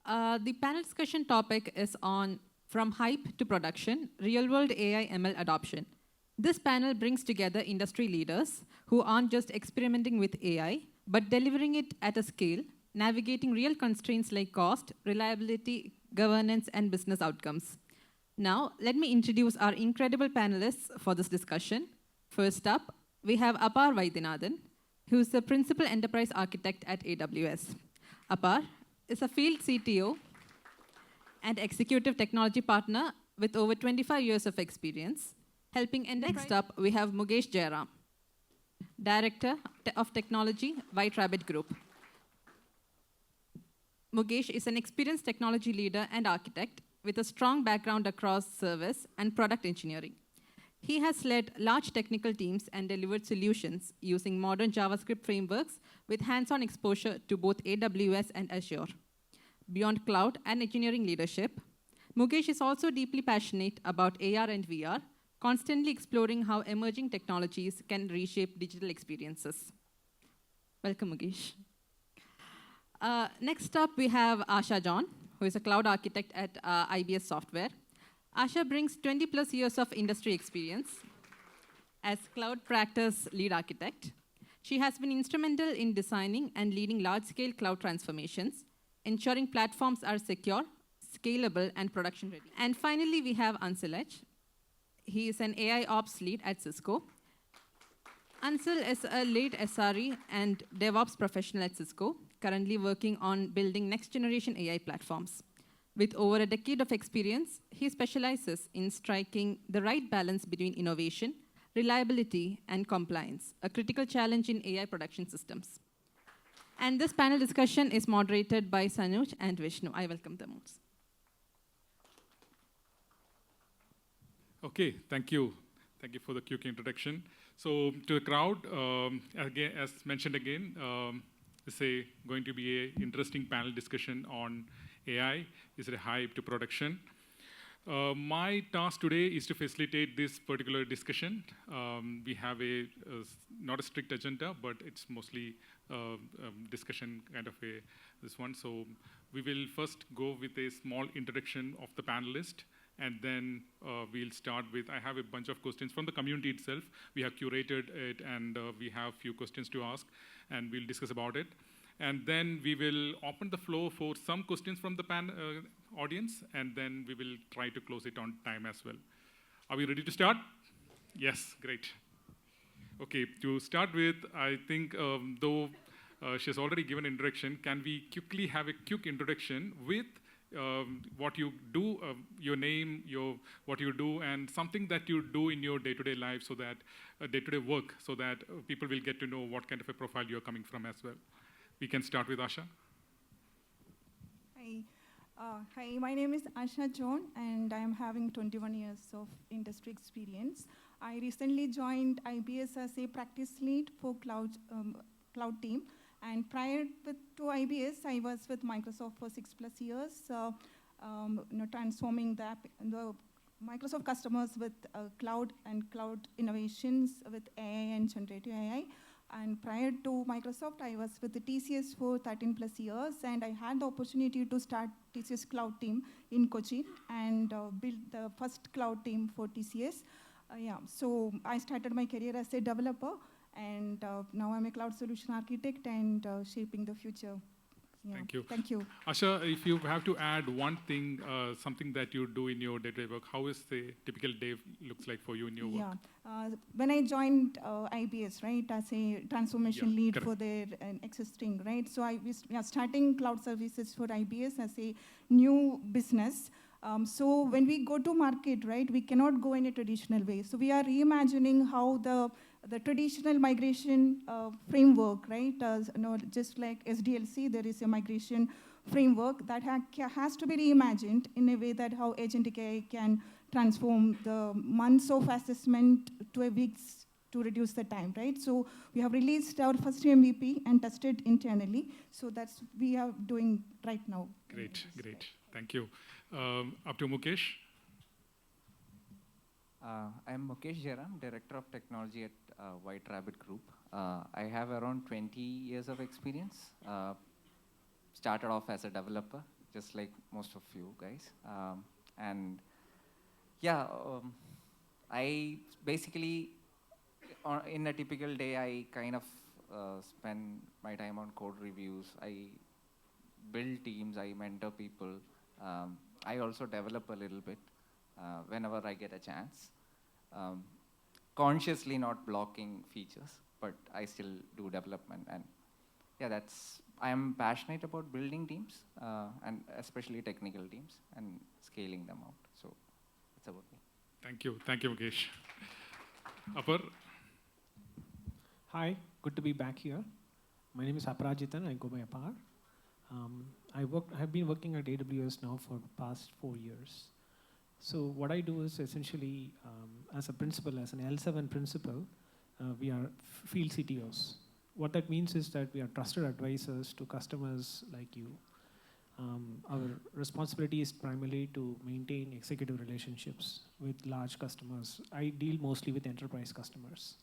The panel discussion topic is on From Hype to Production, Real-World AI ML Adoption. This panel brings together industry leaders who aren't just experimenting with AI, but delivering it at a scale, navigating real constraints like cost, reliability, governance, and business outcomes. Now, let me introduce our incredible panelists for this discussion. First up, we have Vaidyanathan, who is the Principal Enterprise Architect at AWS. Apar is a field CTO and executive technology partner with over 25 years of experience, helping enterprise. Next up, we have Mukesh Jayaram, Director of Technology, White Rabbit Group. Mukesh is an experienced technology leader and architect with a strong background across service and product engineering. He has led large technical teams and delivered solutions using modern JavaScript frameworks with hands-on exposure to both AWS and Azure. Beyond cloud and engineering leadership, Mukesh is also deeply passionate about AR and VR, constantly exploring how emerging technologies can reshape digital experiences. Welcome, Mukesh. Next up, we have Asha John, who is a cloud architect at IBS Software. Asha brings 20 plus years of industry experience as cloud practice lead architect. She has been instrumental in designing and leading large-scale cloud transformations, ensuring platforms are secure, scalable, and production ready. And finally, we have Ansil. He is an AI ops lead at CISCO. Ansil is a lead SRE and DevOps professional at CISCO, currently working on building next-generation AI platforms. With over a decade of experience, he specializes in striking the right balance between innovation, reliability, and compliance, a critical challenge in AI production systems. And this panel discussion is moderated by Sanooj and Vishnu. I welcome them also. Okay, thank you. Thank you for the quick introduction. So to the crowd, again, as mentioned again, it's going to be an interesting panel discussion on AI. Is it a hype to production? My task today is to facilitate this particular discussion. We have not a strict agenda, but it's mostly discussion kind of this one. So we will first go with a small introduction of the panelist, and then we'll start with, I have a bunch of questions from the community itself. We have curated it, and we have a few questions to ask, and we'll discuss about it. And then we will open the floor for some questions from the audience, and then we will try to close it on time as well. Are we ready to start? Yes, great. Okay, to start with, I think though she has already given an introduction, can we quickly have a quick introduction with what you do, your name, what you do, and something that you do in your day-to-day life, so that day-to-day work, so that people will get to know what kind of a profile you're coming from as well. We can start with Asha. Hi, my name is Asha John, and I am having 21 years of industry experience. I recently joined IBS as a practice lead for cloud team. And prior to IBS, I was with Microsoft for 6+ years, transforming the Microsoft customers with cloud and cloud innovations with AI and generative AI. And prior to Microsoft, I was with the TCS for 13+ years, and I had the opportunity to start TCS cloud team in Kochi and build the first cloud team for TCS. So I started my career as a developer, and now I'm a cloud solution architect and shaping the future. Yeah. Thank you. Thank you. Asha, if you have to add one thing, something that you do in your day-to-day work, how is the typical day looks like for you in your work? When I joined IBS, right, as a transformation lead correct. For their existing, right? So we are starting cloud services for IBS as a new business. So when we go to market, right, we cannot go in a traditional way. So we are reimagining how the traditional migration framework, right? Just like SDLC, there is a migration framework that has to be reimagined in a way that how agentic AI can transform the months of assessment to a weeks to reduce the time, right? So we have released our first MVP and tested internally. So that's we are doing right now. Great, great. Thank you. Up to Mukesh. I am Mukesh Jayaram, Director of Technology at White Rabbit Group. I have around 20 years of experience. started off as a developer, just like most of you guys. And yeah, I basically, in a typical day, I kind of spend my time on code reviews. I build teams, I mentor people. I also develop a little bit whenever I get a chance. Consciously not blocking features, but I still do development. And yeah, I am passionate about building teams, and especially technical teams, and scaling them out. So that's about me. Thank you, Mukesh. Apar? Hi, good to be back here. My name is Aparajithan, I go by Apar. I've been working at AWS now for the past 4 years. So what I do is essentially, as a principal, as an L7 principal, we are field CTOs. What that means is that we are trusted advisors to customers like you. Our responsibility is primarily to maintain executive relationships with large customers. I deal mostly with enterprise customers.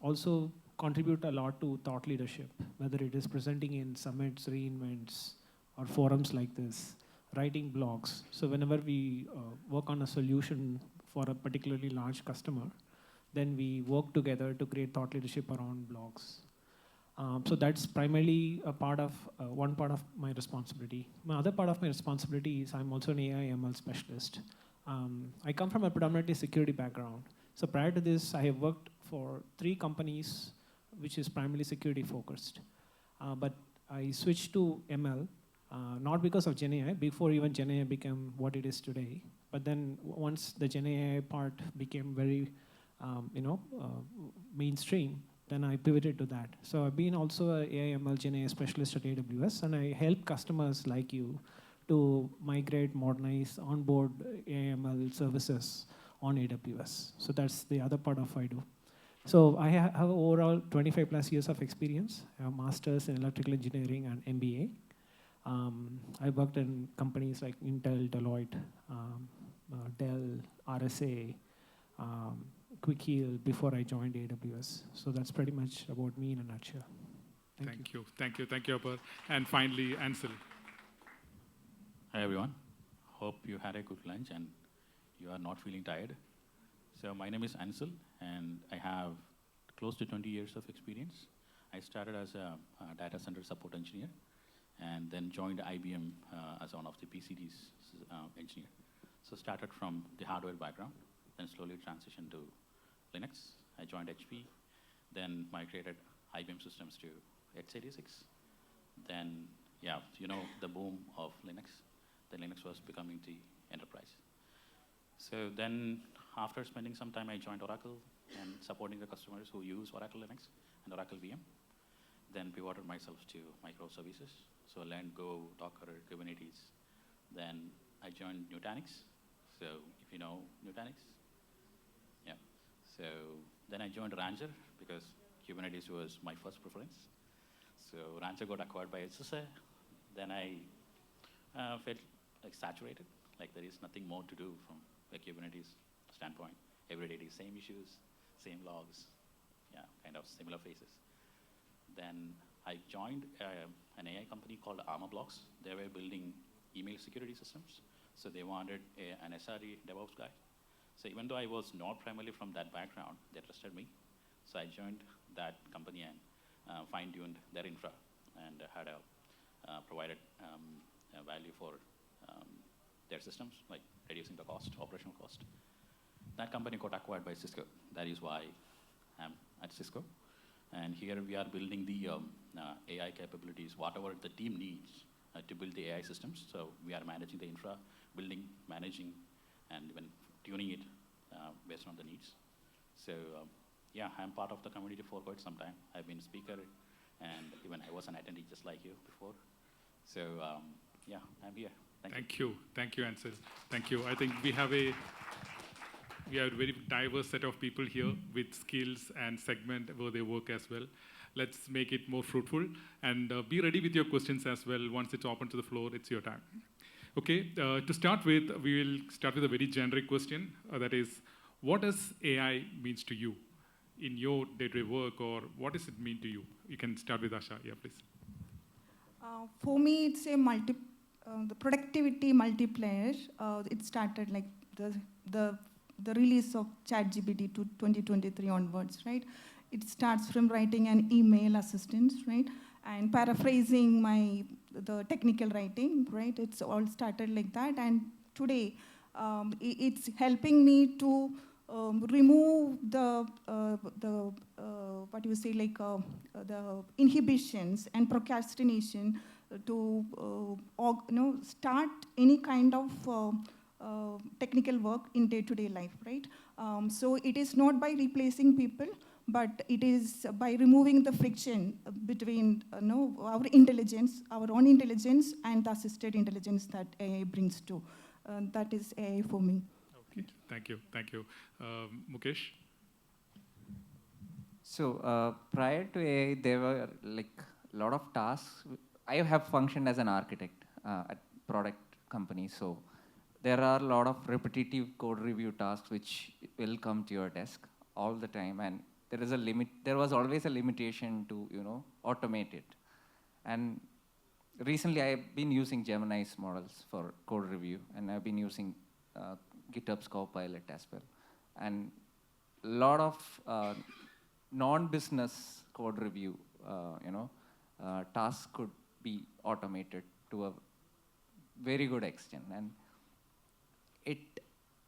Also contribute a lot to thought leadership, whether it is presenting in summits, reInvents, or forums like this, writing blogs. So whenever we work on a solution for a particularly large customer, then we work together to create thought leadership around blogs. So that's primarily a part of one part of my responsibility. My other part of my responsibility is I'm also an AI ML specialist. I come from a predominantly security background. So prior to this, I have worked for 3 companies, which is primarily security focused. But I switched to ML, not because of GenAI, before even GenAI became what it is today. But then once the GenAI part became very mainstream, then I pivoted to that. So I've been also a AI ML GenAI specialist at AWS, and I help customers like you to migrate, modernize, onboard AI ML services on AWS. So that's the other part of what I do. So I have overall 25 plus years of experience. I have masters in electrical engineering and MBA. I worked in companies like Intel, Deloitte, Dell, RSA, Quick Heal before I joined AWS. So that's pretty much about me in a nutshell. Thank you. Thank you, Apar. And finally, Ansil. Hi, everyone. Hope you had a good lunch and you are not feeling tired. So my name is Ansil, and I have close to 20 years of experience. I started as a data center support engineer, and then joined IBM as one of the PCDs engineer. So started from the hardware background, then slowly transitioned to Linux. I joined HP, then migrated IBM systems to x86. Then, yeah, you know the boom of Linux. Then Linux was becoming the enterprise. So then, after spending some time, I joined Oracle and supporting the customers who use Oracle Linux and Oracle VM. Then pivoted myself to microservices. So learned Go, Docker, Kubernetes. Then I joined Nutanix. So if you know Nutanix, yeah. So then I joined Rancher because Kubernetes was my first preference. So Rancher got acquired by SSA. Then I felt like saturated, like there is nothing more to do from the Kubernetes standpoint. Every day, the same issues, same logs, yeah, kind of similar faces. Then I joined an AI company called ArmorBlocks. They were building email security systems. So they wanted an SRE DevOps guy. So even though I was not primarily from that background, they trusted me. So I joined that company and fine-tuned their infra and had provided value for their systems, like reducing the cost, operational cost. That company got acquired by CISCO. That is why I'm at CISCO. And here we are building the AI capabilities, whatever the team needs to build the AI systems. So we are managing the infra, building, managing, and even tuning it based on the needs. So yeah, I'm part of the community for quite some time. I've been a speaker, and even I was an attendee just like you before. So yeah, I'm here. Thank you, Ansil. Thank you. I think we have a very diverse set of people here with skills and segment where they work as well. Let's make it more fruitful, and be ready with your questions as well. Once it's open to the floor, it's your time. Okay, to start with, we will start with a very generic question. That is, what does AI means to you in your day-to-day work, or what does it mean to you? You can start with Asha, yeah, please. For me, it's the productivity multiplier. It started like the release of ChatGPT to 2023 onwards, right? It starts from writing an email assistant, right? And paraphrasing the technical writing, right? It's all started like that. And today, it's helping me to remove the the inhibitions and procrastination to start any kind of technical work in day-to-day life, right? So it is not by replacing people, but it is by removing the friction between our intelligence, our own intelligence, and the assisted intelligence that AI brings to. That is AI for me. Okay, thank you. Mukesh? So prior to AI, there were like a lot of tasks. I have functioned as an architect at product companies, so there are a lot of repetitive code review tasks which will come to your desk all the time, and there is a limit. There was always a limitation to automate it. And recently, I've been using Gemini's models for code review, and I've been using GitHub's Copilot as well. And a lot of non-business code review, tasks could be automated to a very good extent. And it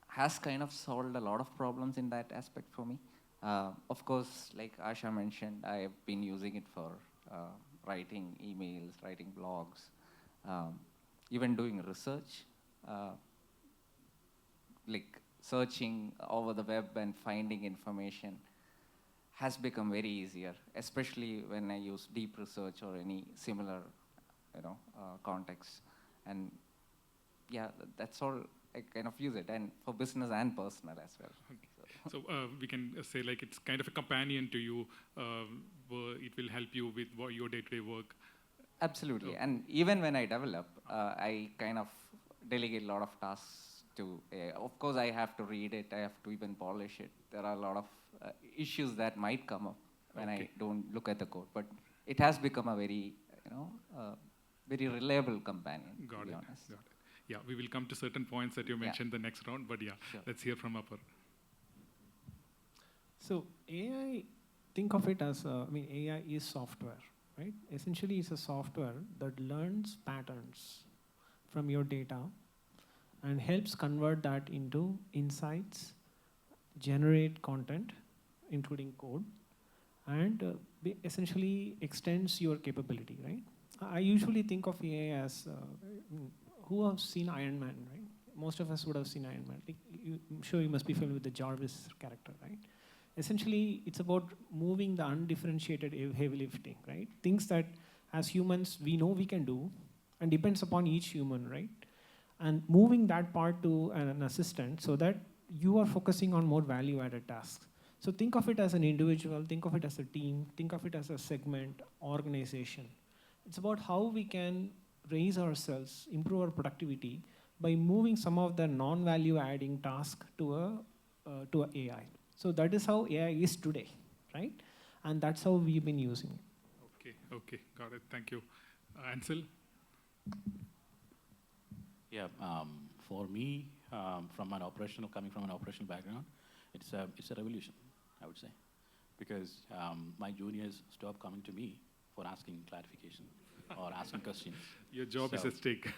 has kind of solved a lot of problems in that aspect for me. Of course, like Asha mentioned, I have been using it for writing emails, writing blogs, even doing research, like searching over the web and finding information has become very easier, especially when I use deep research or any similar, context. And yeah, that's all. I kind of use it, and for business and personal as well. Okay. So we can say like it's kind of a companion to you. It will help you with your day-to-day work. Absolutely. So, and even when I develop, I kind of delegate a lot of tasks to AI. Of course, I have to read it. I have to even polish it. There are a lot of issues that might come up when I don't look at the code. But it has become a very, very reliable companion, to be honest. Got it. Yeah, we will come to certain points that you mentioned the next round, but yeah, sure. Let's hear from Apar. So AI, think of it as, AI is software, right? Essentially, it's a software that learns patterns from your data and helps convert that into insights, generate content, including code, and essentially extends your capability, right? I usually think of AI as, who have seen Iron Man, right? Most of us would have seen Iron Man. I'm sure you must be familiar with the Jarvis character, right? Essentially, it's about moving the undifferentiated heavy lifting, right? Things that, as humans, we know we can do, and depends upon each human, right? And moving that part to an assistant so that you are focusing on more value-added tasks. So think of it as an individual, think of it as a team, think of it as a segment, organization. It's about how we can raise ourselves, improve our productivity by moving some of the non-value adding tasks to AI. So that is how AI is today, right? And that's how we've been using it. Okay, got it. Thank you. Ansil? Yeah, for me, coming from an operational background, it's a revolution, I would say, because my juniors stopped coming to me for asking clarification or asking questions. Your job is at stake.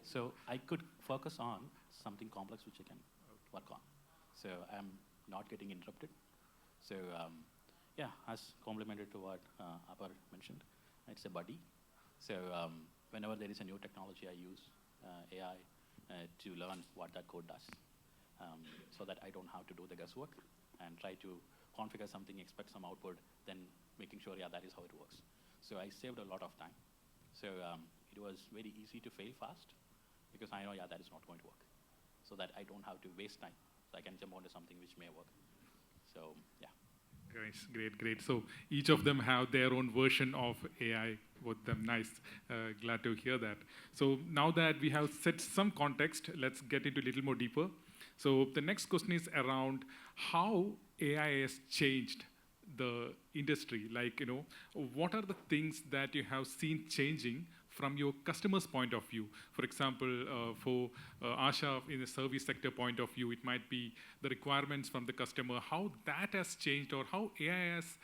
So I could focus on something complex which I can work on. So I'm not getting interrupted. So yeah, as complemented to what Apar mentioned, it's a buddy. So whenever there is a new technology, I use AI to learn what that code does, so that I don't have to do the guesswork and try to configure something, expect some output, then making sure, yeah, that is how it works. So I saved a lot of time. So it was very easy to fail fast because I know, yeah, that is not going to work. So that I don't have to waste time. So I can jump onto something which may work. So yeah. Great. So each of them have their own version of AI with them. Nice. Glad to hear that. So now that we have set some context, let's get into a little more deeper. So the next question is around how AI has changed the industry. Like, what are the things that you have seen changing from your customer's point of view. For example, for Asha, in the service sector point of view, it might be the requirements from the customer, how that has changed, or how AI has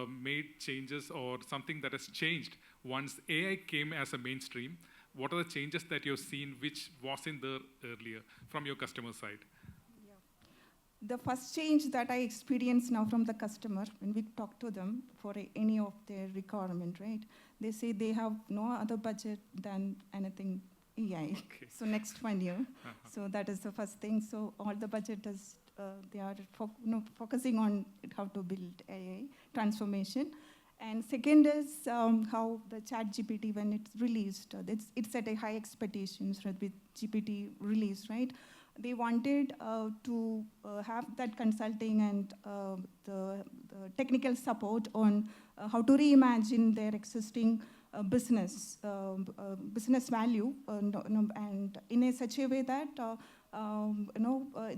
made changes, or something that has changed once AI came as a mainstream. What are the changes that you've seen which wasn't there earlier from your customer side? The first change that I experience now from the customer, when we talk to them for any of their requirement, right? They say they have no other budget than anything AI. Okay. So next 1 year. So that is the first thing. So all the budget is, they are focusing on how to build AI transformation. And second is how the ChatGPT, when it's released, it's at a high expectations with GPT release, right? They wanted to have that consulting and the technical support on how to reimagine their existing business value, and in a such a way that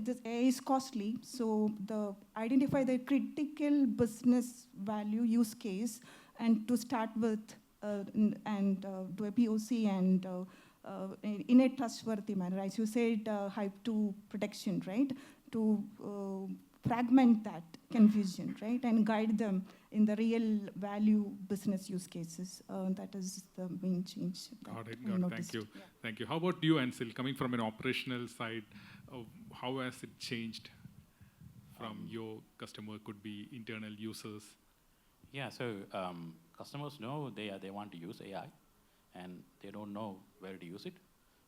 this AI is costly. So identify the critical business value use case, and to start with and do a POC and in a trustworthy manner. As you said, hype to protection, right? To fragment that confusion, right? And guide them in the real value business use cases. That is the main change. Got it. Thank you. Yeah. Thank you. How about you, Ansil? Coming from an operational side, how has it changed from your customer, could be internal users? Yeah, so customers know they want to use AI, and they don't know where to use it.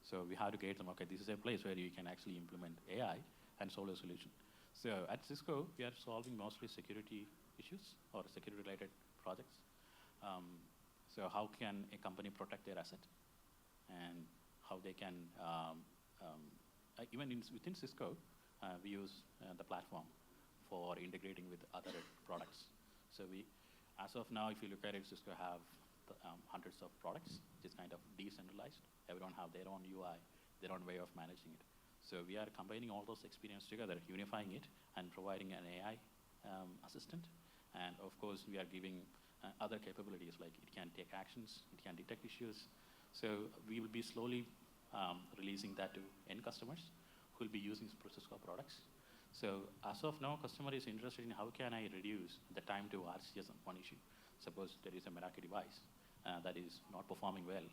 So we have to guide them, okay, this is a place where you can actually implement AI and solve a solution. So at Cisco, we are solving mostly security issues or security-related projects. So how can a company protect their asset, and how they can, even within Cisco, we use the platform for integrating with other products. So as of now, if you look at it, Cisco have hundreds of products, which is kind of decentralized. Everyone have their own UI, their own way of managing it. So we are combining all those experience together, unifying it, and providing an AI assistant. And of course, we are giving other capabilities, like it can take actions, it can detect issues. So we will be slowly releasing that to end customers who will be using Cisco products. So as of now, customer is interested in how can I reduce the time to RCS on one issue. Suppose there is a Meraki device that is not performing well,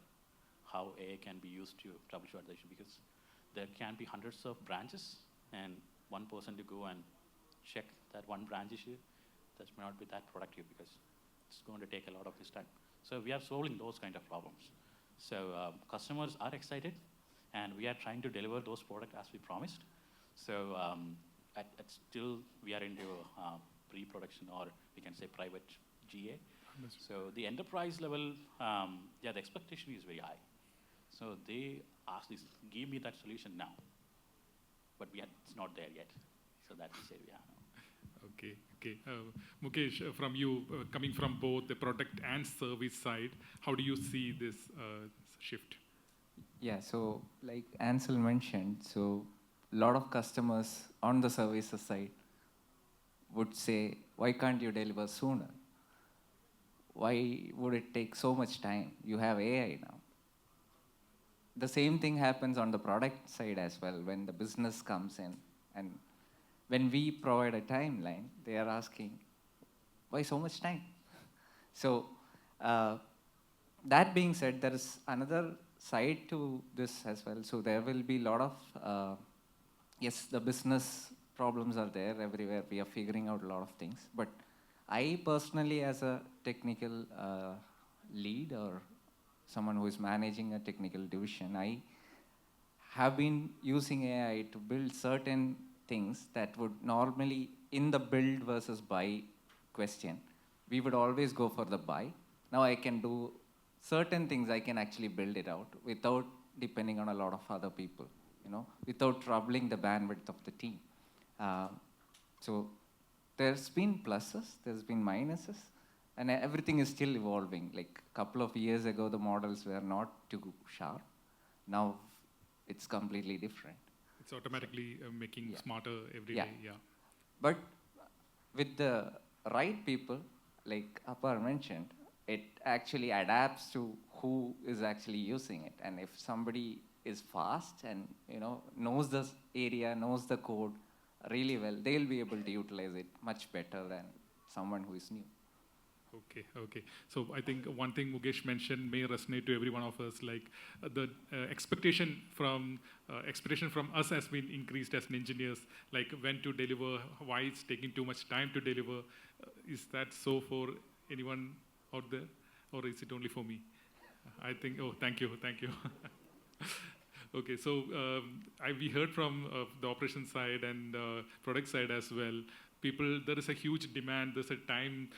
how AI can be used to troubleshoot the issue, because there can be hundreds of branches, and one person to go and check that one branch issue, that may not be that productive, because it's going to take a lot of his time. So we are solving those kind of problems. So customers are excited, and we are trying to deliver those products as we promised. So still we are into pre-production, or we can say private GA. So the enterprise level, the expectation is very high. So they ask this, give me that solution now. But it's not there yet. So that's the say we are now. Okay. Mukesh, from you, coming from both the product and service side, how do you see this shift? Yeah, so like Ansel mentioned, so a lot of customers on the services side would say, why can't you deliver sooner? Why would it take so much time? You have AI now. The same thing happens on the product side as well. When the business comes in, and when we provide a timeline, they are asking, why so much time? So that being said, there is another side to this as well. So there will be a lot of, yes, the business problems are there everywhere. We are figuring out a lot of things. But I personally, as a technical lead or someone who is managing a technical division, I have been using AI to build certain things that would normally, in the build versus buy question, we would always go for the buy. Now I can do certain things, I can actually build it out without depending on a lot of other people, without troubling the bandwidth of the team. So there's been pluses, there's been minuses, and everything is still evolving. Like a couple of years ago, the models were not too sharp. Now it's completely different. It's automatically making smarter every day. Yeah. But with the right people, like Apar mentioned, it actually adapts to who is actually using it. And if somebody is fast and knows this area, knows the code really well, they'll be able to utilize it much better than someone who is new. Okay. So I think one thing Mukesh mentioned may resonate to every one of us, like the expectation from us has been increased as engineers, like when to deliver, why it's taking too much time to deliver. Is that so for anyone out there, or is it only for me? I think, thank you. Okay, so we heard from the operations side and product side as well. There is a huge demand, there's a time,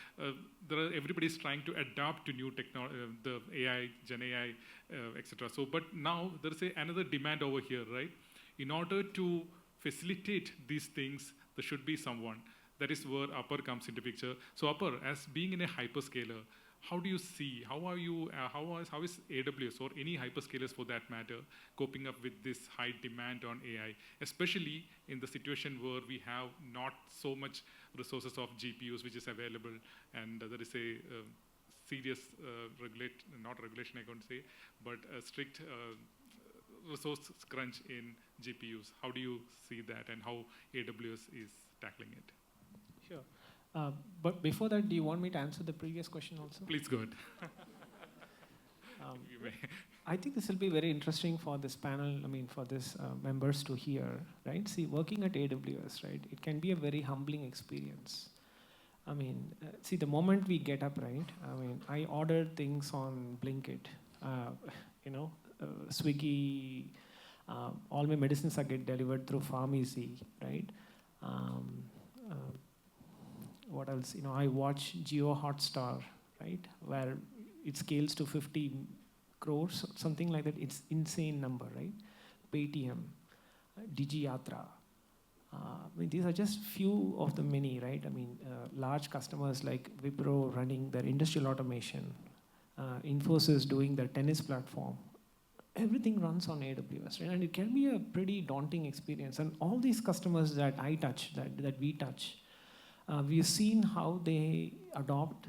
everybody's trying to adapt to new technology, the AI, Gen AI, etc. So, but now there's another demand over here, right? In order to facilitate these things, there should be someone. That is where Upper comes into picture. So Upper, as being in a hyperscaler, how do you see, how is AWS or any hyperscalers for that matter coping up with this high demand on AI, especially in the situation where we have not so much resources of GPUs which is available, and there is a serious not regulation I can't say, but a strict resource crunch in GPUs. How do you see that and how AWS is tackling it? Sure. But before that, do you want me to answer the previous question also? Please go ahead. I think this will be very interesting for this panel, for this members to hear, right? See, working at AWS, right, it can be a very humbling experience. See, the moment we get up, right, I order things on Blinkit, Swiggy, all my medicines are get delivered through Pharmacy, right? What else? I watch Geo Hotstar, right, where it scales to 50 crores, something like that. It's insane number, right? Paytm, Digiyatra. These are just few of the many, right? Large customers like Wipro running their industrial automation, Infosys doing their tennis platform. Everything runs on AWS, right? And it can be a pretty daunting experience. And all these customers that I touch, that we touch, we've seen how they adopt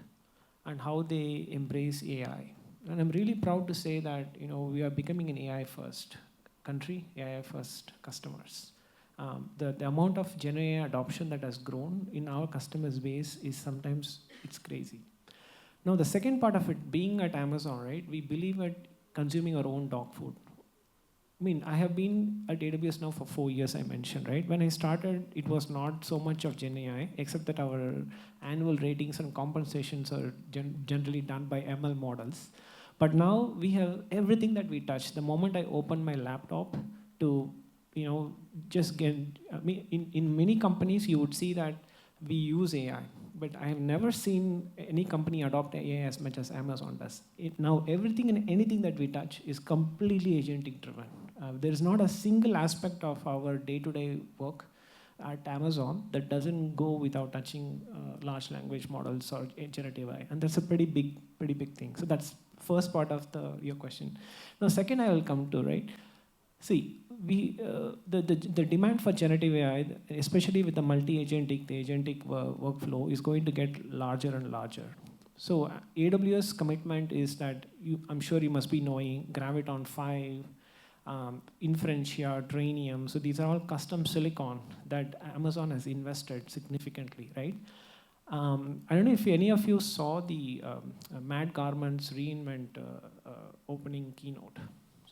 and how they embrace AI. And I'm really proud to say that we are becoming an AI-first country, AI-first customers. The amount of Gen AI adoption that has grown in our customers base is sometimes, it's crazy. Now, the second part of it, being at Amazon, right, we believe at consuming our own dog food. I have been at AWS now for 4 years, I mentioned, right? When I started, it was not so much of Gen AI, except that our annual ratings and compensations are generally done by ML models. But now we have everything that we touch. The moment I open my laptop to, just get, in many companies, you would see that we use AI. But I have never seen any company adopt AI as much as Amazon does. Now, everything and anything that we touch is completely agentic driven. There is not a single aspect of our day-to-day work at Amazon that doesn't go without touching large language models or generative AI. And that's a pretty big thing. So that's first part of your question. Now, second I will come to, right? See, the demand for generative AI, especially with the multi-agentic, the agentic workflow is going to get larger and larger. So AWS commitment is that, I'm sure you must be knowing, Graviton 5, Inferentia, Trainium. So these are all custom silicon that Amazon has invested significantly, right? I don't know if any of you saw the Matt Garman's reInvent opening keynote.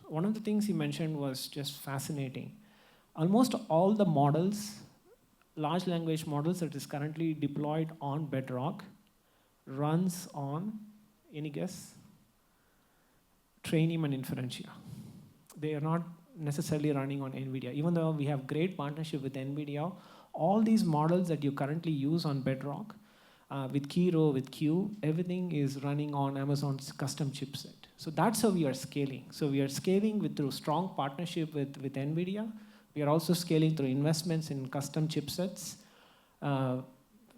So one of the things he mentioned was just fascinating. Almost all the models, large language models that is currently deployed on Bedrock runs on, any guess? Trainium and Inferentia. They are not necessarily running on NVIDIA. Even though we have great partnership with NVIDIA, all these models that you currently use on Bedrock, with Kiro, with Q, everything is running on Amazon's custom chipset. So that's how we are scaling. So we are scaling through strong partnership with NVIDIA. We are also scaling through investments in custom chipsets.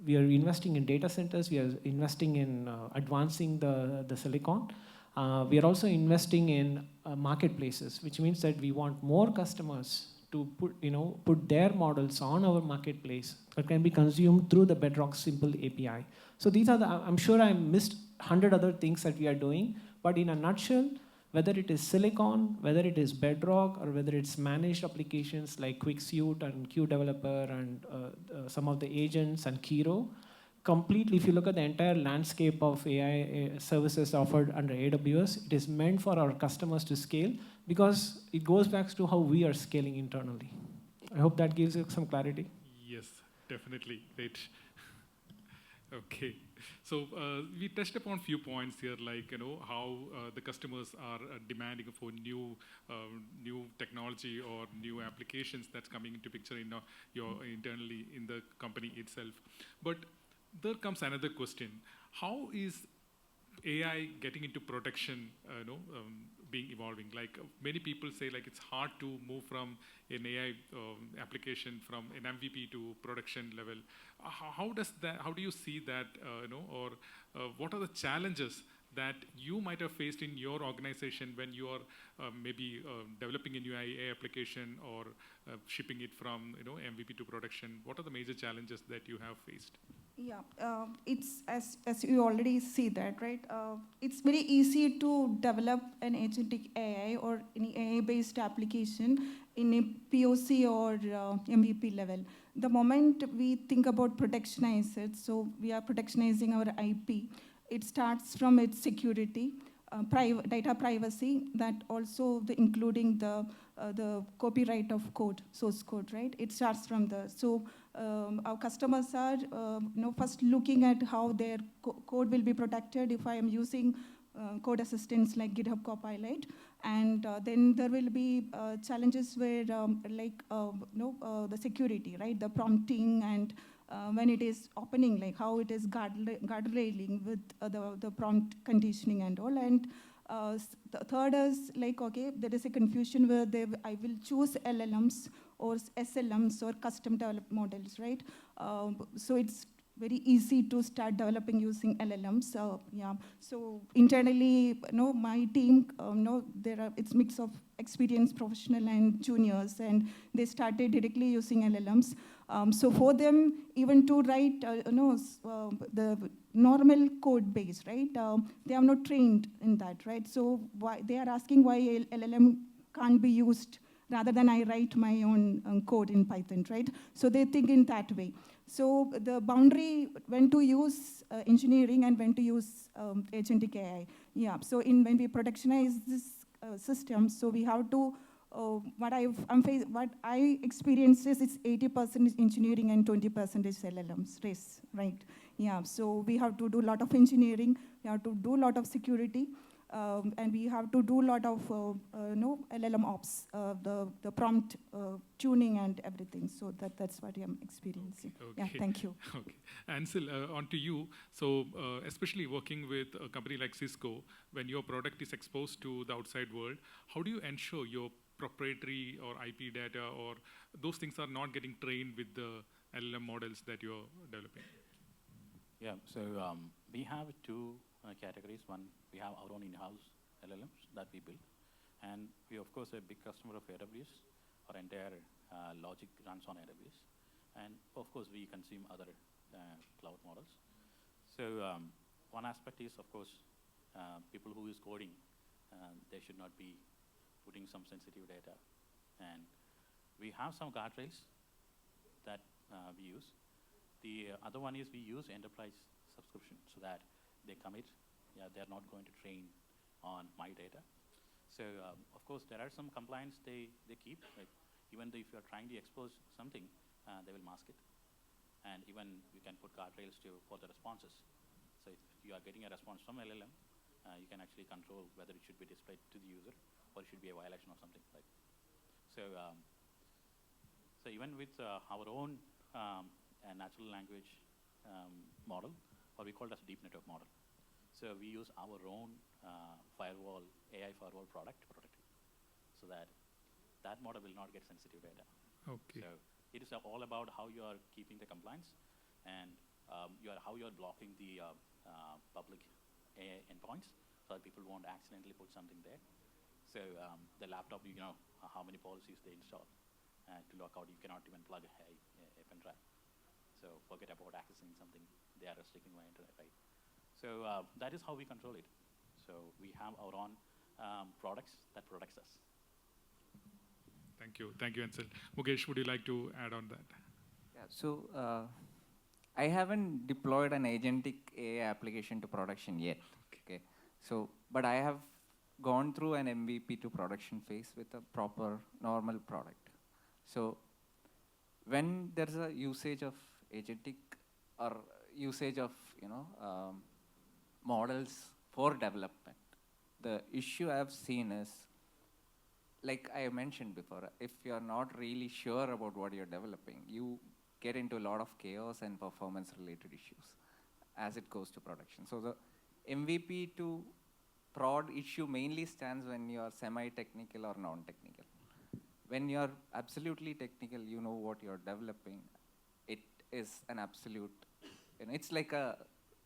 We are investing in data centers. We are investing in advancing the silicon. We are also investing in marketplaces, which means that we want more customers to put their models on our marketplace that can be consumed through the Bedrock simple API. So these are I'm sure I missed 100 other things that we are doing. But in a nutshell, whether it is Silicon, whether it is Bedrock, or whether it's managed applications like QuickSuite and QDeveloper and some of the agents and Kiro, completely, if you look at the entire landscape of AI services offered under AWS, it is meant for our customers to scale because it goes back to how we are scaling internally. I hope that gives you some clarity. Yes, definitely. Great. Okay. So we touched upon a few points here, like how the customers are demanding for new technology or new applications that's coming into picture in your internally in the company itself. But there comes another question: how is AI getting into production? Being evolving. Like many people say, like it's hard to move from an AI application from an MVP to production level. How do you see that? Or what are the challenges that you might have faced in your organization when you are maybe developing a new AI application or shipping it from MVP to production? What are the major challenges that you have faced? Yeah, it's as you already see that, right? It's very easy to develop an agentic AI or any AI-based application in a POC or MVP level. The moment we think about productionize it, so we are productionizing our IP, it starts from its security, data privacy, that also including the copyright of code, source code, right? It starts from the, so our customers are first looking at how their code will be protected if I am using code assistants like GitHub Copilot. And then there will be challenges where the security, right? The prompting and when it is opening, like how it is guardrailing with the prompt conditioning and all. And the third is like, okay, there is a confusion where I will choose LLMs or SLMs or custom developed models, right? So it's very easy to start developing using LLMs. Yeah. So internally, my team, it's mix of experienced professional and juniors, and they started directly using LLMs. So for them, even to write, the normal code base, right? They are not trained in that, right? So they are asking why LLM can't be used rather than I write my own code in Python, right? So they think in that way. So the boundary when to use engineering and when to use agentic AI. Yeah. So when we productionize this system, so we have to what I experience is it's 80% engineering and 20% is LLMs race, right? Yeah. So we have to do a lot of engineering. We have to do a lot of security. And we have to do a lot of LLM ops, the prompt tuning and everything. So that's what I'm experiencing. Okay. Yeah, thank you. Okay. Ansil, on to you. So especially working with a company like CISCO, when your product is exposed to the outside world, how do you ensure your proprietary or IP data or those things are not getting trained with the LLM models that you're developing? Yeah, so we have two categories. One, we have our own in-house LLMs that we build. And we, of course, are a big customer of AWS. Our entire logic runs on AWS. And, of course, we consume other cloud models. So one aspect is, of course, people who is coding, they should not be putting some sensitive data. And we have some guardrails that we use. The other one is we use enterprise subscription so that they commit, they're not going to train on my data. So, of course, there are some compliance they keep. Like, even though if you're trying to expose something, they will mask it. And even you can put guardrails for the responses. So if you are getting a response from LLM, you can actually control whether it should be displayed to the user or it should be a violation of something. Right? So, so even with our own natural language model, or we call it as a deep network model. So we use our own firewall, AI firewall product to protect it, so that that model will not get sensitive data. Okay. So it is all about how you are keeping the compliance and how you are blocking the public AI endpoints, so that people won't accidentally put something there. So the laptop, how many policies they install to lock out. You cannot even plug a pen drive. So forget about accessing something. They are restricting my internet, right? So that is how we control it. So we have our own products that protects us. Thank you, Ansil. Mukesh, would you like to add on that? Yeah, so I haven't deployed an agentic AI application to production yet. Okay. So, but I have gone through an MVP to production phase with a proper normal product. So when there's a usage of agentic or usage of models for development, the issue I've seen is, like I mentioned before, if you're not really sure about what you're developing, you get into a lot of chaos and performance-related issues as it goes to production. So the MVP to prod issue mainly stands when you are semi-technical or non-technical. When you're absolutely technical, you know what you're developing. It is an absolute, it's like a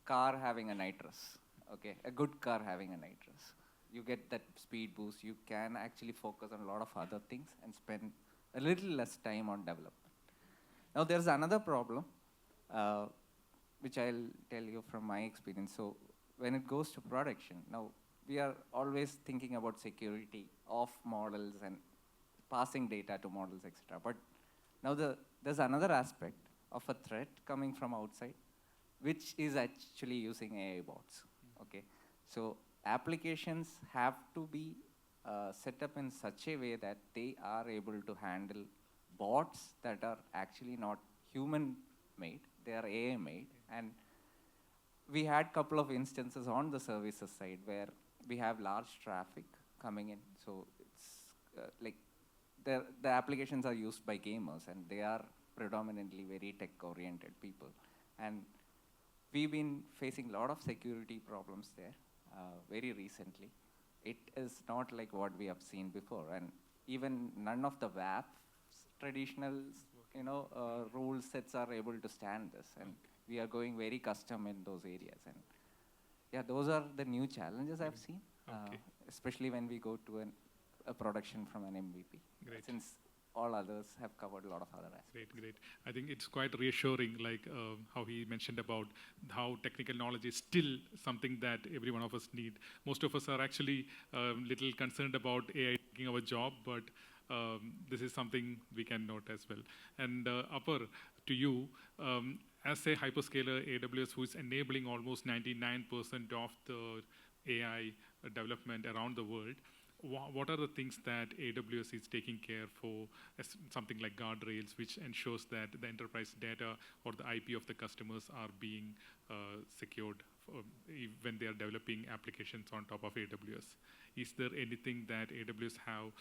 car having a nitrous, okay? A good car having a nitrous. You get that speed boost. You can actually focus on a lot of other things and spend a little less time on development. Now there's another problem, which I'll tell you from my experience. So when it goes to production, now we are always thinking about security of models and passing data to models, etc. But now there's another aspect of a threat coming from outside, which is actually using AI bots. Okay, so applications have to be set up in such a way that they are able to handle bots that are actually not human-made, they are AI-made. And we had a couple of instances on the services side where we have large traffic coming in. So it's like the applications are used by gamers, and they are predominantly very tech-oriented people. And we've been facing a lot of security problems there very recently. It is not like what we have seen before, and even none of the WAP's traditional, rule sets are able to stand this, and we are going very custom in those areas. And yeah, those are the new challenges I've seen, especially when we go to a production from an MVP. Great. Since all others have covered a lot of other aspects. Great. I think it's quite reassuring, like how he mentioned about how technical knowledge is still something that every one of us need. Most of us are actually little concerned about AI taking our job, but this is something we can note as well. And Apar, to you, as a hyperscaler AWS who is enabling almost 99% of the AI development around the world, what are the things that AWS is taking care for, as something like guardrails, which ensures that the enterprise data or the IP of the customers are being secured when they are developing applications on top of AWS? Is there anything that AWS have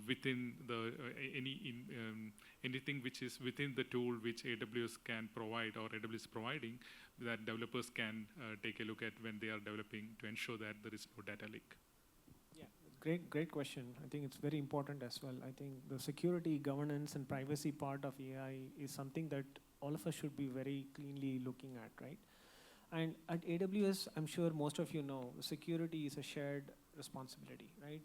within the anything which is within the tool which AWS can provide or AWS is providing that developers can take a look at when they are developing to ensure that there is no data leak? Yeah, great question. I think it's very important as well. I think the security, governance, and privacy part of AI is something that all of us should be very cleanly looking at, right? And at AWS, I'm sure most of you know, security is a shared responsibility, right?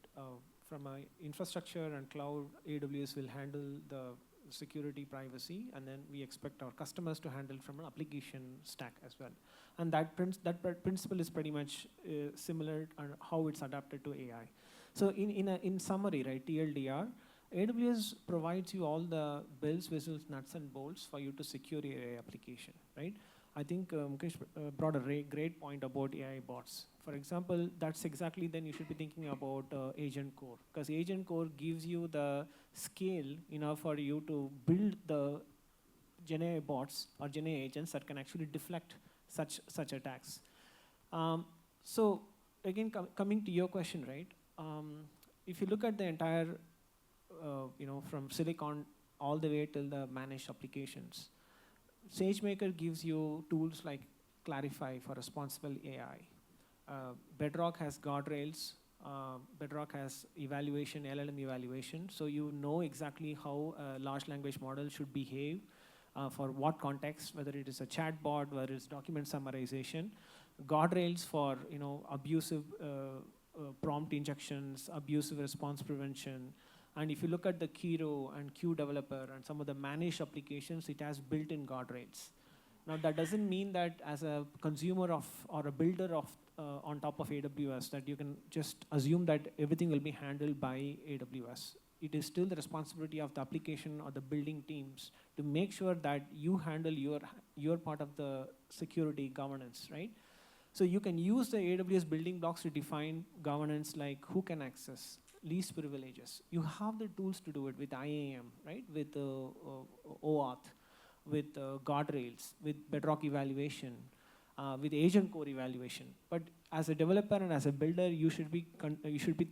From an infrastructure and cloud, AWS will handle the security, privacy, and then we expect our customers to handle from an application stack as well. And that principle is pretty much similar on how it's adapted to AI. So in summary, right, TLDR, AWS provides you all the bells, whistles, nuts, and bolts for you to secure your AI application, right? I think Mukesh brought a great point about AI bots. For example, that's exactly then you should be thinking about Agent Core, because Agent Core gives you the scale enough for you to build the GenAI bots or GenAI agents that can actually deflect such attacks. So again, coming to your question, right? If you look at the entire, from silicon all the way till the managed applications, SageMaker gives you tools like Clarify for responsible AI. Bedrock has guardrails. Bedrock has evaluation, LLM evaluation, so you know exactly how a large language model should behave for what context, whether it is a chatbot, whether it's document summarization. Guardrails for abusive prompt injections, abusive response prevention. And if you look at the Kiro and Q developer and some of the managed applications, it has built-in guardrails. Now, that doesn't mean that as a consumer of or a builder of on top of AWS that you can just assume that everything will be handled by AWS. It is still the responsibility of the application or the building teams to make sure that you handle your part of the security governance, right? So you can use the AWS building blocks to define governance like who can access, least privileges. You have the tools to do it with IAM, right? With OAuth, with guardrails, with Bedrock evaluation, with agent core evaluation. But as a developer and as a builder, you should be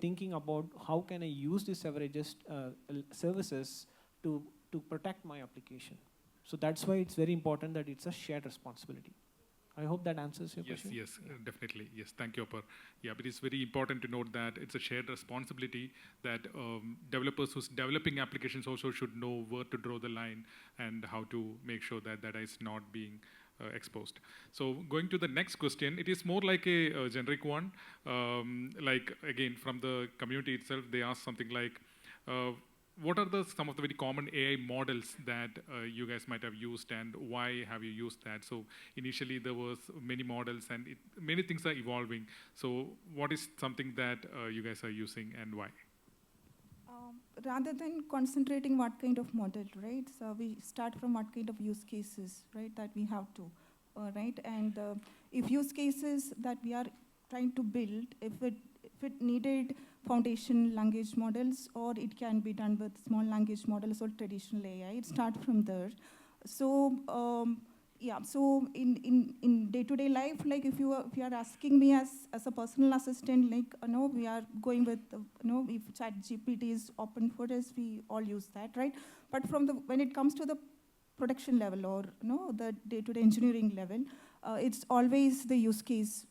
thinking about how can I use these services to protect my application. So that's why it's very important that it's a shared responsibility. I hope that answers your question. Yes, definitely. Yes, thank you, Apar. Yeah, but it's very important to note that it's a shared responsibility that developers who's developing applications also should know where to draw the line and how to make sure that that is not being exposed. So going to the next question, it is more like a generic one. Like, again, from the community itself, they ask something like, what are some of the very common AI models that you guys might have used, and why have you used that? So initially there was many models, and many things are evolving. So what is something that you guys are using, and why? Rather than concentrating what kind of model, right? So we start from what kind of use cases, right, that we have to, right? And if use cases that we are trying to build, if it needed foundation language models, or it can be done with small language models or traditional AI, it starts from there. So yeah, so in day-to-day life, like if you are asking me as a personal assistant, like we are going with if ChatGPT is open for us, we all use that, right? But when it comes to the production level or the day-to-day engineering level, it's always the use case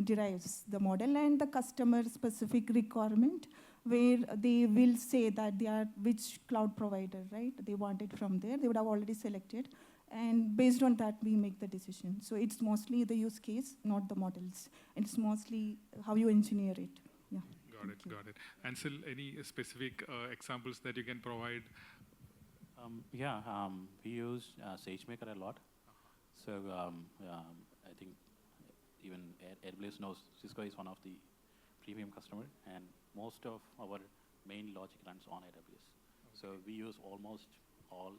derives the model and the customer specific requirement, where they will say that they are which cloud provider, right? They want it from there. They would have already selected. And based on that, we make the decision. So it's mostly the use case, not the models. It's mostly how you engineer it. Yeah. Got it. Ansil, any specific examples that you can provide? We use SageMaker a lot. So I think even AWS knows CISCO is one of the premium customer, and most of our main logic runs on AWS. Okay. So we use almost all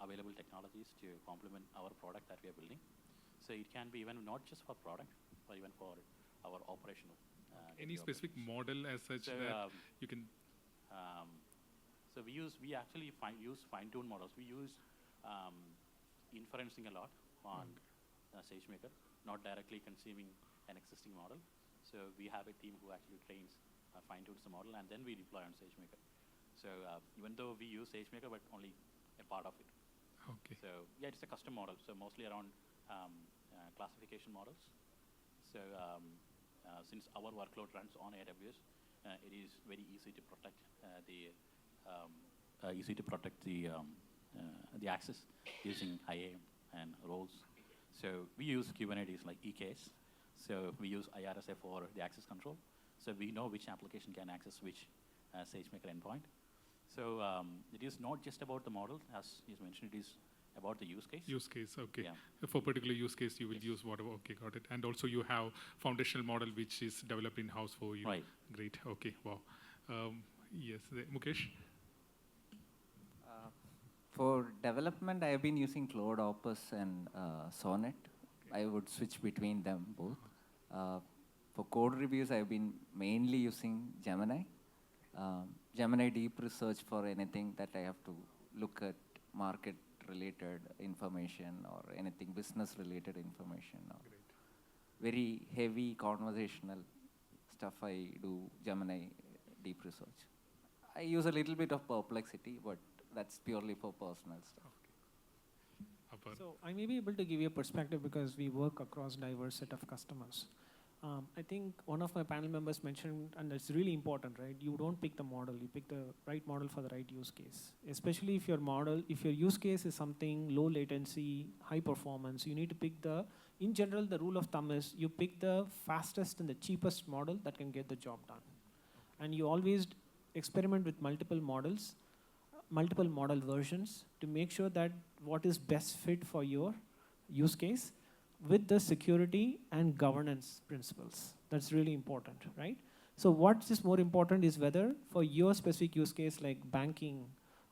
available technologies to complement our product that we are building. So it can be even not just for product, but even for our operational. Any specific model as such that you can? So we actually use fine-tuned models. We use inferencing a lot on SageMaker, not directly consuming an existing model. So we have a team who actually trains, fine-tunes the model, and then we deploy on SageMaker. So even though we use SageMaker, but only a part of it. Okay. So yeah, it's a custom model. So mostly around classification models. So since our workload runs on AWS, it is very easy to protect the access using IAM and roles. So we use Kubernetes like EKS. So we use IRSA for the access control. So we know which application can access which SageMaker endpoint. So it is not just about the model, as you mentioned, it is about the use case. Use case, okay. Yeah. For particular use case, you will use whatever, okay, got it. And also you have foundational model which is developed in-house for you. Right. Great, okay, wow. Yes, Mukesh? For development, I have been using CloudOpus and Sonnet. Okay. I would switch between them both. For code reviews, I have been mainly using Gemini. Gemini deep research for anything that I have to look at market-related information or anything business-related information. Or very heavy conversational stuff I do Gemini deep research. I use a little bit of Perplexity, but that's purely for personal stuff. Okay. So I may be able to give you a perspective because we work across diverse set of customers. I think one of my panel members mentioned, and it's really important, right? You don't pick the model, you pick the right model for the right use case. Especially if your use case is something low latency, high performance, you need to pick in general, the rule of thumb is you pick the fastest and the cheapest model that can get the job done. And you always experiment with multiple models. multiple model versions to make sure that what is best fit for your use case with the security and governance principles. That's really important, right? So what is more important is whether for your specific use case like banking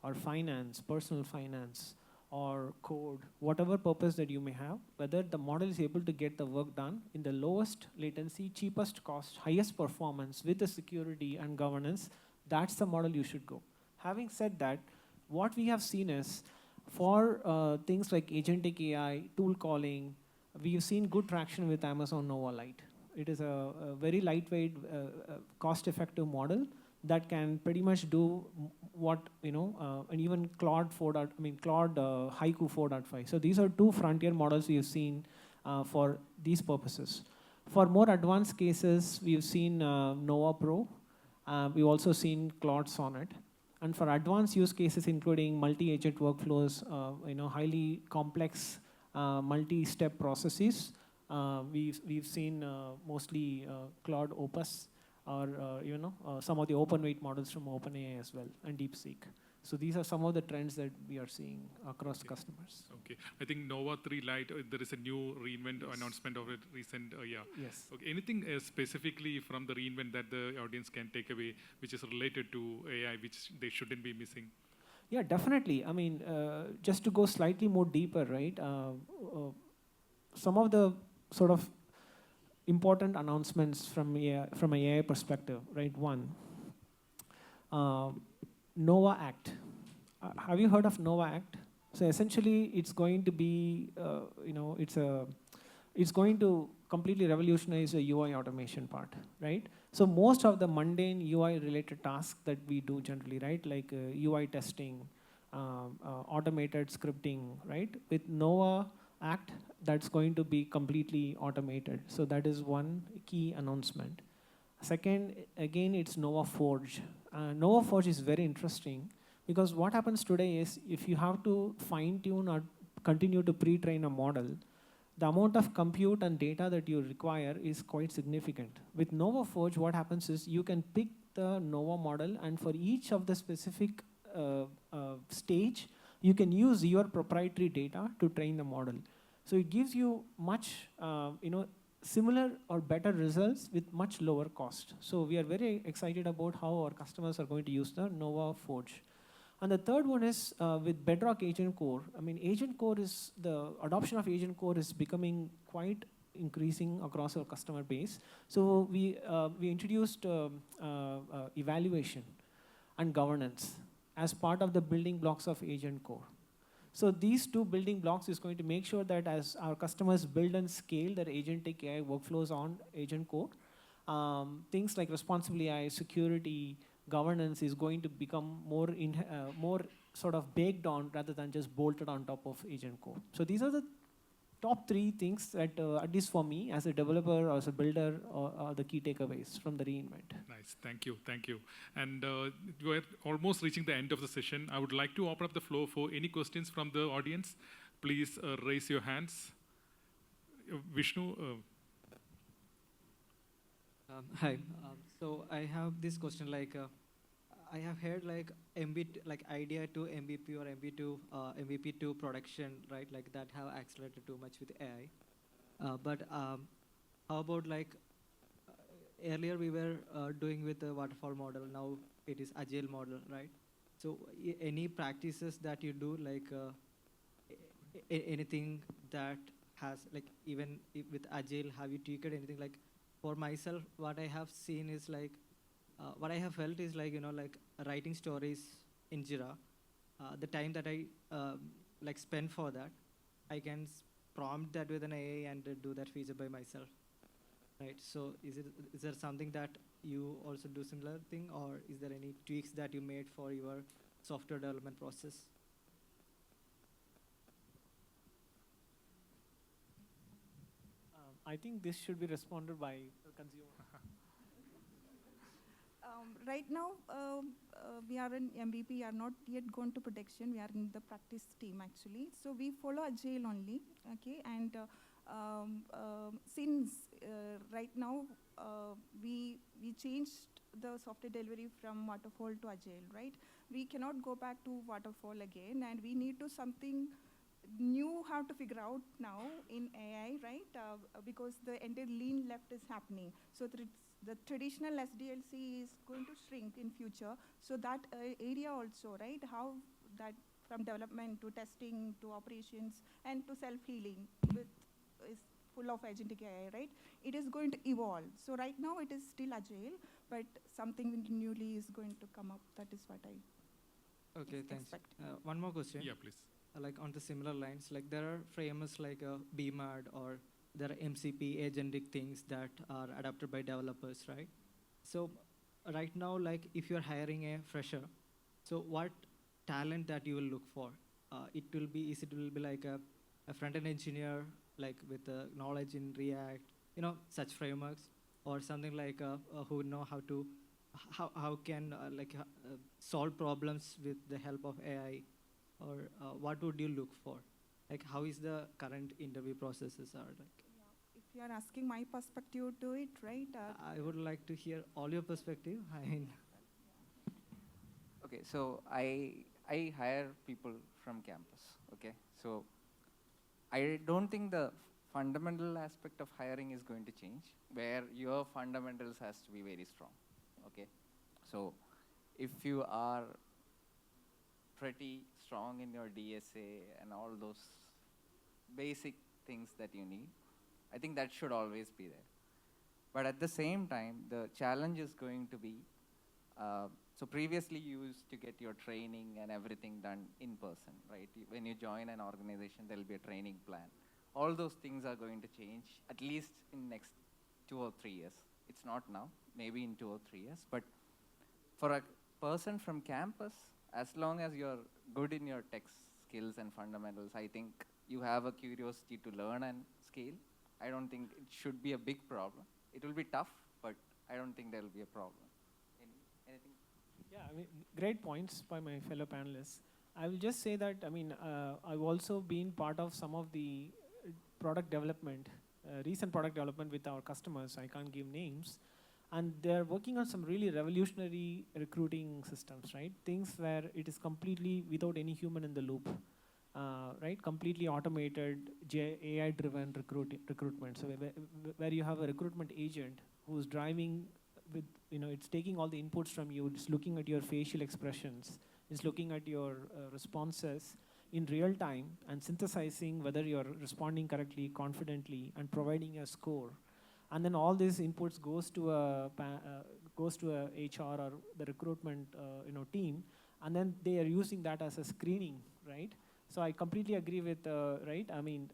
or finance, personal finance, or code, whatever purpose that you may have, whether the model is able to get the work done in the lowest latency, cheapest cost, highest performance with the security and governance, that's the model you should go. Having said that, what we have seen is for things like agentic AI, tool calling, we've seen good traction with Amazon Nova Lite. It is a very lightweight, cost-effective model that can pretty much do what, and even Claude Haiku 4.5. So these are two frontier models we've seen for these purposes. For more advanced cases, we've seen Nova Pro. We've also seen Claude Sonnet. And for advanced use cases, including multi-agent workflows, highly complex multi-step processes, we've seen mostly Claude Opus, or some of the open weight models from OpenAI as well, and DeepSeek. So these are some of the trends that we are seeing across customers. Okay, I think Nova 3 Lite, there is a new reInvent announcement of it recent, Yes. Okay, anything specifically from the reInvent that the audience can take away, which is related to AI, which they shouldn't be missing? Yeah, definitely. I mean, just to go slightly more deeper, right? Some of the sort of important announcements from an AI perspective, right? One, Nova Act. Have you heard of Nova Act? So essentially, it's going to be, it's going to completely revolutionize the UI automation part, right? So most of the mundane UI-related tasks that we do generally, right, like UI testing, automated scripting, right? With Nova Act, that's going to be completely automated. So that is one key announcement. Second, again, it's Nova Forge. Nova Forge is very interesting because what happens today is if you have to fine-tune or continue to pre-train a model, the amount of compute and data that you require is quite significant. With Nova Forge, what happens is you can pick the Nova model, and for each of the specific stage, you can use your proprietary data to train the model. So it gives you much, similar or better results with much lower cost. So we are very excited about how our customers are going to use the Nova Forge. And the third one is with Bedrock Agent Core. I mean, Agent Core the adoption of Agent Core is becoming quite increasing across our customer base. So we introduced evaluation and governance as part of the building blocks of Agent Core. So these two building blocks is going to make sure that as our customers build and scale their agentic AI workflows on Agent Core, things like responsible AI, security, governance is going to become more sort of baked on rather than just bolted on top of Agent Core. So these are the top three things that, at least for me, as a developer or as a builder, are the key takeaways from the reInvent. Nice, thank you. And we are almost reaching the end of the session. I would like to open up the floor for any questions from the audience. Please raise your hands. Vishnu. Hi. So I have this question, like, I have heard like idea to MVP or MVP to production, right? Like that have accelerated too much with AI. But how about like earlier we were doing with the waterfall model. Now it is agile model, right? So any practices that you do, like anything that has like even with agile, have you tweaked anything? Like for myself, what I have seen is like. What I have felt is like, like writing stories in Jira, the time that I like spend for that, I can prompt that with an AI and do that feature by myself, right? So is there something that you also do similar thing, or is there any tweaks that you made for your software development process? I think this should be responded by the consumer. Right now, we are in MVP, are not yet gone to production. We are in the practice team, actually. So we follow Agile only, okay? And since right now, we changed the software delivery from waterfall to Agile, right? we cannot go back to waterfall again, and we need to something new how to figure out now in AI, right? Because the entire lean left is happening. So the traditional SDLC is going to shrink in future. So that area also, right? How that from development to testing to operations and to self-healing is full of agentic AI, right? It is going to evolve. So right now it is still agile, but something newly is going to come up. That is what I Okay, thanks. expect. One more question. Yeah, please. Like on the similar lines, like there are frameworks like BMAD, or there are MCP agentic things that are adapted by developers, right? So right now, like if you're hiring a fresher, so what talent that you will look for? It will be like a front-end engineer, like with knowledge in React, such frameworks, or something like who know how to, how can solve problems with the help of AI, or what would you look for? Like how is the current interview processes are like? If you are asking my perspective to it, right? I would like to hear all your perspective. I mean, Okay, so I hire people from campus. Okay, so I don't think the fundamental aspect of hiring is going to change, where your fundamentals has to be very strong. Okay, so if you are pretty strong in your DSA and all those basic things that you need, I think that should always be there. But at the same time, the challenge is going to be, so previously you used to get your training and everything done in person, right? When you join an organization, there'll be a training plan. All those things are going to change, at least in next 2 or 3 years. It's not now, maybe in 2 or 3 years. But for a person from campus, as long as you're good in your tech skills and fundamentals, I think you have a curiosity to learn and scale. I don't think it should be a big problem. It will be tough, but I don't think there will be a problem. Anything? Yeah, I mean, great points by my fellow panelists. I will just say that, I mean, I've also been part of some of the product development, recent product development with our customers. I can't give names. And they're working on some really revolutionary recruiting systems, right? Things where it is completely without any human in the loop, right? Completely automated, AI-driven recruitment. So where you have a recruitment agent who's driving with, it's taking all the inputs from you, it's looking at your facial expressions, it's looking at your responses in real time and synthesizing whether you're responding correctly, confidently, and providing a score. And then all these inputs goes to a HR or the recruitment team, and then they are using that as a screening, right? So I completely agree with right. I mean,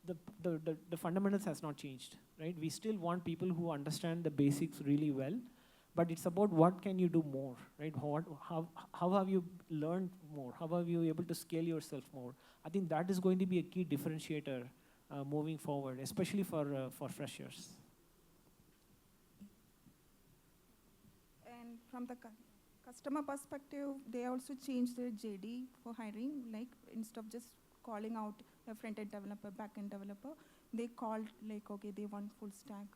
the fundamentals has not changed, right? We still want people who understand the basics really well, but it's about what can you do more, right? How have you learned more? How have you able to scale yourself more? I think that is going to be a key differentiator moving forward, especially for freshers. And from the customer perspective, they also changed their JD for hiring. Like instead of just calling out a front-end developer, back-end developer, they called like, okay, they want full stack,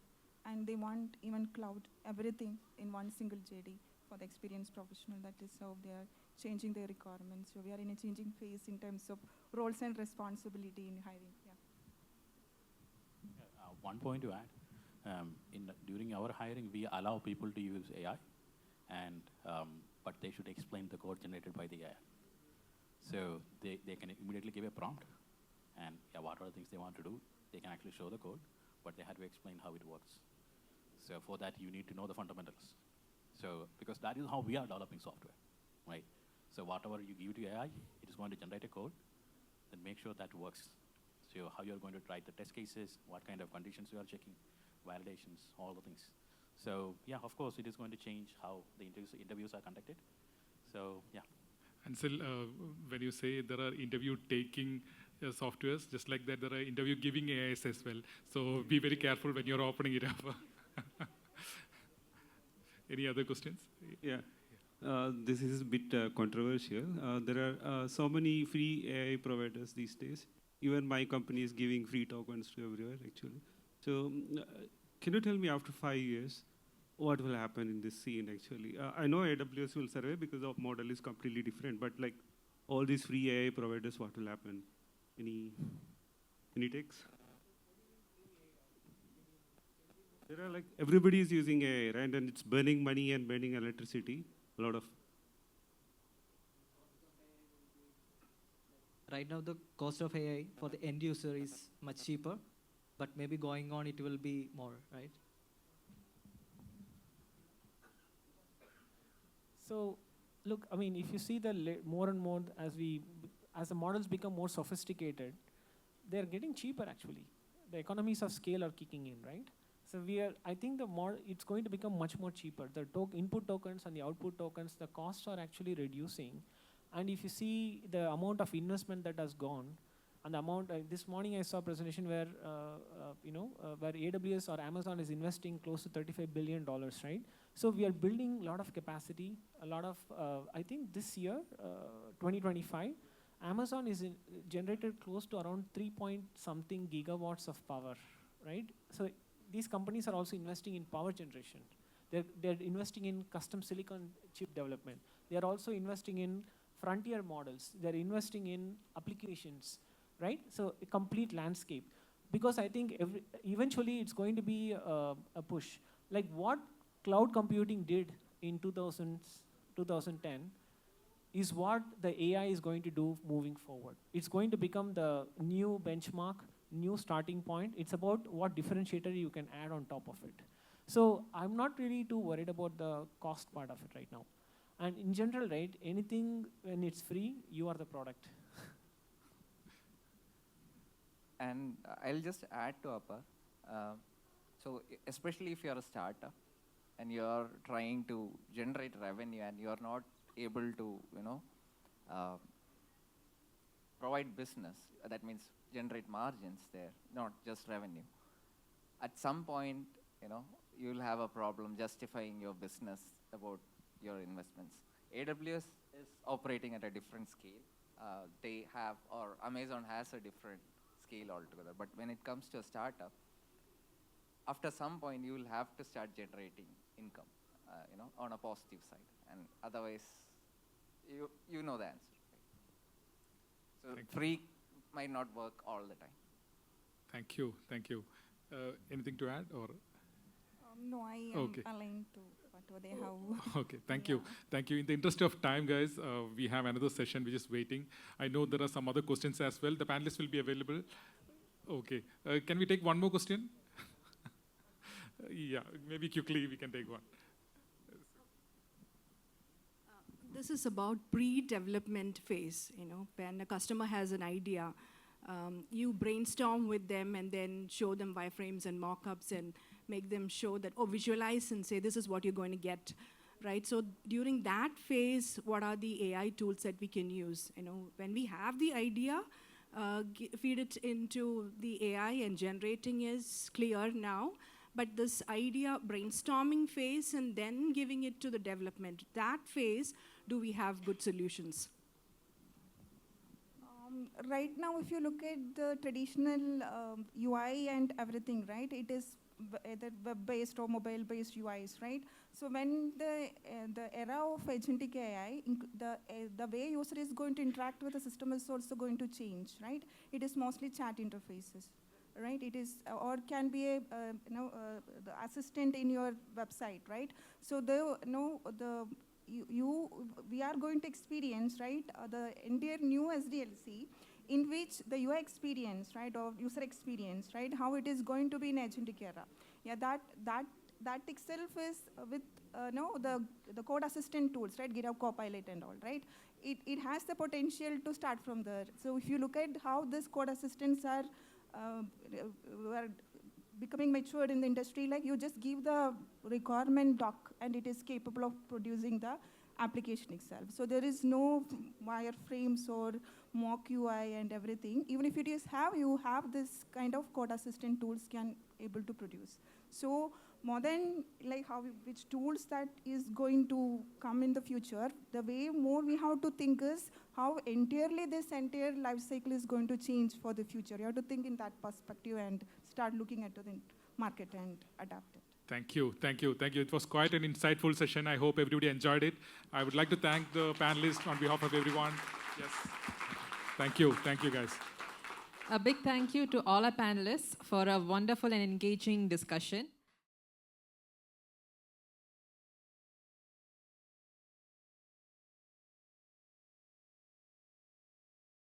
and they want even cloud, everything in one single JD for the experienced professional. That is how they are changing their requirements. So we are in a changing phase in terms of roles and responsibility in hiring. Yeah. One point to add, during our hiring, we allow people to use AI, and but they should explain the code generated by the AI. So they can immediately give a prompt, and what are the things they want to do, they can actually show the code, but they have to explain how it works. So for that, you need to know the fundamentals. So because that is how we are developing software, right? So whatever you give to AI, it is going to generate a code, then make sure that works. So how you're going to write the test cases, what kind of conditions you are checking, validations, all the things. So yeah, of course, it is going to change how the interviews are conducted. So yeah. Ansil, when you say there are interview-taking softwares, just like that, there are interview-giving AIs as well. So be very careful when you're opening it up. Any other questions? Yeah. This is a bit controversial. There are so many free AI providers these days. Even my company is giving free tokens to everyone, actually. So can you tell me, after 5 years, what will happen in this scene actually. I know AWS will survive because the model is completely different, but like all these free AI providers, what will happen? Any takes? There are like, everybody is using AI, right? And it's burning money and burning electricity. A lot of. Right now, the cost of AI for the end user is much cheaper, but maybe going on, it will be more, right? So, look, I mean, if you see the more and more as the models become more sophisticated, they're getting cheaper actually. The economies of scale are kicking in, right? So I think it's going to become much more cheaper. The input tokens and the output tokens, the costs are actually reducing. And if you see the amount of investment that has gone, and the amount, this morning I saw a presentation where, where AWS or Amazon is investing close to $35 billion, right? So we are building a lot of capacity, I think this year, 2025, Amazon is generated close to around 3-point-something gigawatts of power, right? So these companies are also investing in power generation. They're investing in custom silicon chip development. They're also investing in frontier models. They're investing in applications, right? So a complete landscape. Because I think eventually it's going to be a push. Like what cloud computing did in 2010 is what the AI is going to do moving forward. It's going to become the new benchmark, new starting point. It's about what differentiator you can add on top of it. So I'm not really too worried about the cost part of it right now. And in general, right, anything when it's free, you are the product. And I'll just add to Apar. So especially if you're a startup and you're trying to generate revenue and you're not able to, provide business, that means generate margins there, not just revenue. At some point, you'll have a problem justifying your business about your investments. AWS is operating at a different scale. They have, or Amazon has a different scale altogether. But when it comes to a startup, after some point, you will have to start generating income, on a positive side. And otherwise, you know the answer. Right? So free might not work all the time. Thank you. Anything to add or? No, I am aligned to what they have. Okay, thank you. In the interest of time, guys, we have another session which is waiting. I know there are some other questions as well. The panelists will be available. Okay, can we take one more question? Yeah, maybe quickly we can take one. This is about pre-development phase, when a customer has an idea, you brainstorm with them and then show them wireframes and mock-ups and make them show that, visualize and say, this is what you're going to get, right? So during that phase, what are the AI tools that we can use? When we have the idea, feed it into the AI and generating is clear now. But this idea brainstorming phase and then giving it to the development, that phase, do we have good solutions? Right now, if you look at the traditional UI and everything, right, it is either web-based or mobile-based UIs, right? So when the era of agentic AI, the way user is going to interact with the system is also going to change, right? It is mostly chat interfaces, right? It is, or can be the assistant in your website, right? So we are going to experience, right, the entire new SDLC in which the UI experience, right, or user experience, right, how it is going to be in agentic era. Yeah, that itself is with the code assistant tools, right, GitHub Copilot and all, right. It has the potential to start from there. So if you look at how these code assistants are becoming matured in the industry, like you just give the requirement doc and it is capable of producing the application itself. So there is no wireframes or mock UI and everything. Even if it is you have this kind of code assistant tools can able to produce. So more than like which tools that is going to come in the future, the way more we have to think is how entirely this entire life cycle is going to change for the future. You have to think in that perspective and start looking at the market and adapt it. Thank you, thank you, thank you. It was quite an insightful session. I hope everybody enjoyed it. I would like to thank the panelists on behalf of everyone. Yes. Thank you guys. A big thank you to all our panelists for a wonderful and engaging discussion.